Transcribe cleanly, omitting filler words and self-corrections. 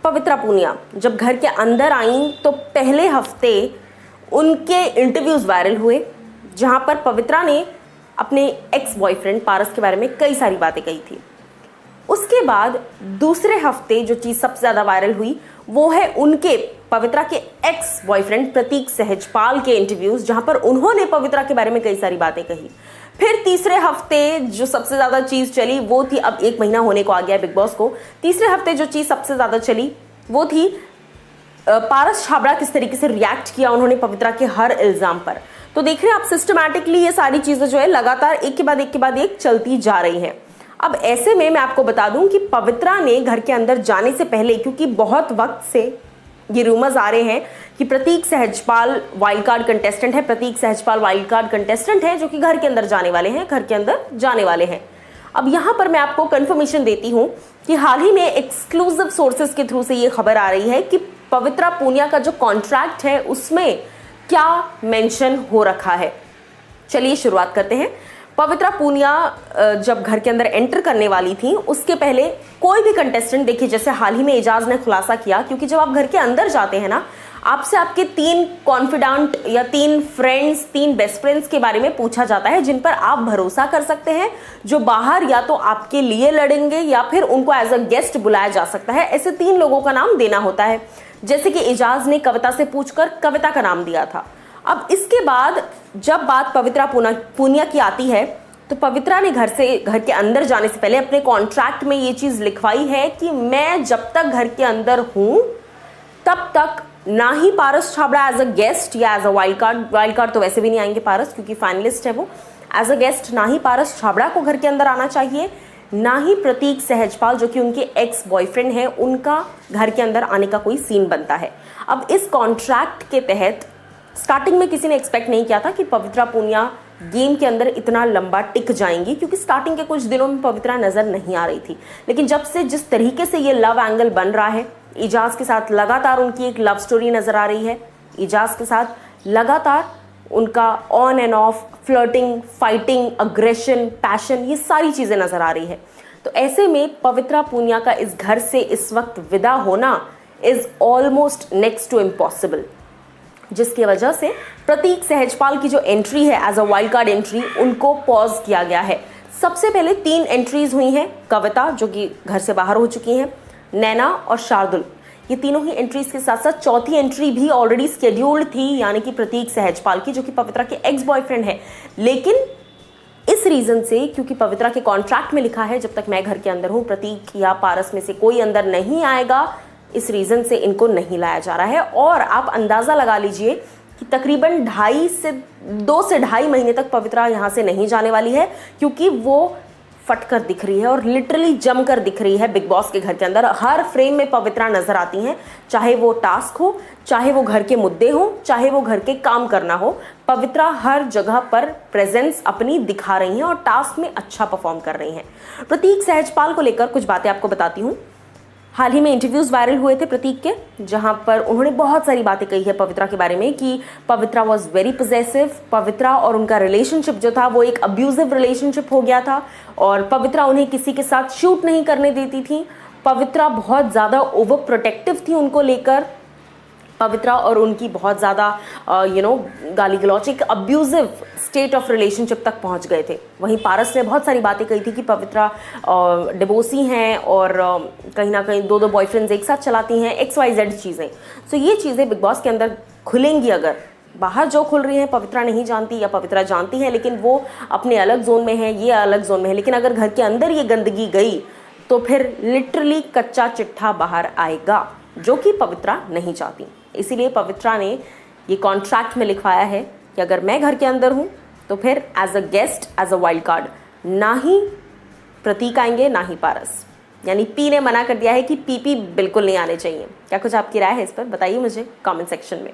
पवित्रा पूनिया जब घर के अंदर आई तो पहले हफ्ते उनके इंटरव्यूज वायरल हुए, जहां पर पवित्रा ने अपने एक्स बॉयफ्रेंड पारस के बारे में कई सारी बातें कही थी। उसके बाद दूसरे हफ्ते जो चीज सबसे ज्यादा वायरल हुई वो है उनके पवित्रा के एक्स बॉयफ्रेंड प्रतीक सहजपाल के इंटरव्यूज, जहां पर उन्होंने पवित्रा के बारे में कई सारी बातें कही। फिर तीसरे हफ्ते जो सबसे ज्यादा चीज चली वो थी, अब 1 महीना होने को आ गया है बिग बॉस को, तीसरे हफ्ते जो चीज सबसे ज्यादा चली वो थी पारस छाबड़ा किस तरीके से रिएक्ट किया उन्होंने पवित्रा के हर इल्जाम पर। तो देख रहे हैं आप सिस्टमैटिकली ये सारी चीजें जो है लगातार एक के बाद एक चलती जा रही हैं। अब ऐसे में मैं आपको बता दूं कि पवित्रा ने घर के अंदर जाने से पहले, क्योंकि बहुत वक्त से ये रूमर्स आ रहे हैं कि प्रतीक सहजपाल वाइल्ड कार्ड कंटेस्टेंट है, प्रतीक सहजपाल वाइल्ड कार्ड कंटेस्टेंट है जो कि घर के अंदर जाने वाले हैं, घर के अंदर जाने वाले हैं। अब यहां पर मैं आपको कंफर्मेशन देती हूं कि हाल ही में एक्सक्लूसिव सोर्सेज के थ्रू से ये खबर आ रही है कि पवित्रा पूनिया का जो कॉन्ट्रैक्ट है उसमें क्या मेंशन हो रखा है। चलिए शुरुआत करते हैं। पवित्रा पूनिया जब घर के अंदर एंटर करने वाली थी उसके पहले कोई भी कंटेस्टेंट, देखिए जैसे हाल ही में एजाज ने खुलासा किया, क्योंकि जब आप घर के अंदर जाते हैं ना, आपसे आपके 3 कॉन्फिडेंट या 3 फ्रेंड्स, 3 बेस्ट फ्रेंड्स के बारे में पूछा जाता है जिन पर आप भरोसा कर सकते हैं, जो बाहर या तो आपके लिए लड़ेंगे या फिर उनको एज अ गेस्ट बुलाया जा सकता है। ऐसे 3 लोगों का नाम देना होता है, जैसे कि एजाज ने कविता से पूछकर कविता का नाम दिया था। अब इसके बाद जब बात पवित्रा पूनिया की आती है तो पवित्रा ने घर के अंदर जाने से पहले अपने कॉन्ट्रैक्ट में ये चीज लिखवाई है कि मैं जब तक घर के अंदर हूं तब तक ना ही Paras Chhabra as a guest या एज अ वाइल्ड कार्ड तो वैसे भी नहीं आएंगे पारस, क्योंकि फाइनलिस्ट है वो, एज अ गेस्ट ना ही पारस छाबड़ा को घर के अंदर आना चाहिए, ना ही प्रतीक सहजपाल जो कि उनके एक्स बॉयफ्रेंड है उनका घर के अंदर आने का कोई सीन बनता है। अब इस कॉन्ट्रैक्ट के तहत स्टार्टिंग में किसी ने एक्सपेक्ट नहीं किया था कि पवित्रा पूनिया गेम के अंदर इतना लंबा टिक जाएंगी, क्योंकि स्टार्टिंग के कुछ दिनों में पवित्रा नजर नहीं आ रही थी। लेकिन जब से जिस तरीके से ये लव एंगल बन रहा है, एजाज के साथ लगातार उनकी एक लव स्टोरी नजर आ रही है, एजाज के साथ लगातार उनका on end of flirting, fighting, aggression, passion, ये सारी चीजें नजर आ रही है। तो ऐसे में पवित्रा पूनिया का इस घर से इस वक्त विदा होना is almost next to impossible, जिसकी वजह से प्रतीक सहजपाल की जो एंट्री है as a wild card entry, उनको पॉज किया गया है। सबसे पहले 3 एंट्रीज हुई हैं, कविता जो कि घर से बाहर हो चुकी हैं, नैना और शार्दुल, ये तीनों ही एंट्रीज के साथ साथ चौथी एंट्री भी ऑलरेडी शेड्यूल्ड थी, यानी कि प्रतीक सहजपाल की, जो कि पवित्रा के एक्स बॉयफ्रेंड है। लेकिन इस रीजन से, क्योंकि पवित्रा के कॉन्ट्रैक्ट में लिखा है जब तक मैं घर के अंदर हूं प्रतीक या पारस में से कोई अंदर नहीं आएगा, इस रीजन से इनको नहीं लाया जा रहा है। और आप अंदाजा लगा लीजिए कि तकरीबन 2 से ढाई महीने तक पवित्रा यहाँ से नहीं जाने वाली है, क्योंकि वो फटकर दिख रही है और लिटरली जमकर दिख रही है बिग बॉस के घर के अंदर। हर फ्रेम में पवित्रा नजर आती हैं, चाहे वो टास्क हो, चाहे वो घर के मुद्दे हो, चाहे वो घर के काम करना हो, पवित्रा हर जगह पर प्रेजेंस अपनी दिखा रही हैं और टास्क में अच्छा परफॉर्म कर रही हैं। प्रतीक सहजपाल को लेकर कुछ बातें आपको बताती हूँ। हाल ही में इंटरव्यूज वायरल हुए थे प्रतीक के, जहां पर उन्होंने बहुत सारी बातें कही है पवित्रा के बारे में कि पवित्रा वॉज वेरी पोजेसिव, पवित्रा और उनका रिलेशनशिप जो था वो एक अब्यूजिव रिलेशनशिप हो गया था और पवित्रा उन्हें किसी के साथ शूट नहीं करने देती थी। पवित्रा बहुत ज़्यादा ओवर प्रोटेक्टिव थी उनको लेकर, पवित्रा और उनकी बहुत ज़्यादा गाली गलौच, एक अब्यूजिव स्टेट ऑफ रिलेशनशिप तक पहुंच गए थे। वहीं पारस ने बहुत सारी बातें कही थी कि पवित्रा डिवोर्सी हैं और कहीं ना कहीं 2 बॉयफ्रेंड्स एक साथ चलाती हैं, XYZ चीज़ें। सो ये चीज़ें बिग बॉस के अंदर खुलेंगी, अगर बाहर जो खुल रही हैं पवित्रा नहीं जानती या पवित्रा जानती है लेकिन वो अपने अलग जोन में है, ये अलग जोन में है, लेकिन अगर घर के अंदर ये गंदगी गई तो फिर लिटरली कच्चा चिट्ठा बाहर आएगा, जो कि पवित्रा नहीं चाहती। इसीलिए पवित्रा ने ये कॉन्ट्रैक्ट में लिखवाया है कि अगर मैं घर के अंदर हूँ तो फिर as a guest, as a wild card ना ही प्रतीक आएंगे ना ही पारस, यानी पी ने मना कर दिया है कि पीपी बिल्कुल नहीं आने चाहिए। क्या कुछ आपकी राय है इस पर, बताइए मुझे कमेंट सेक्शन में।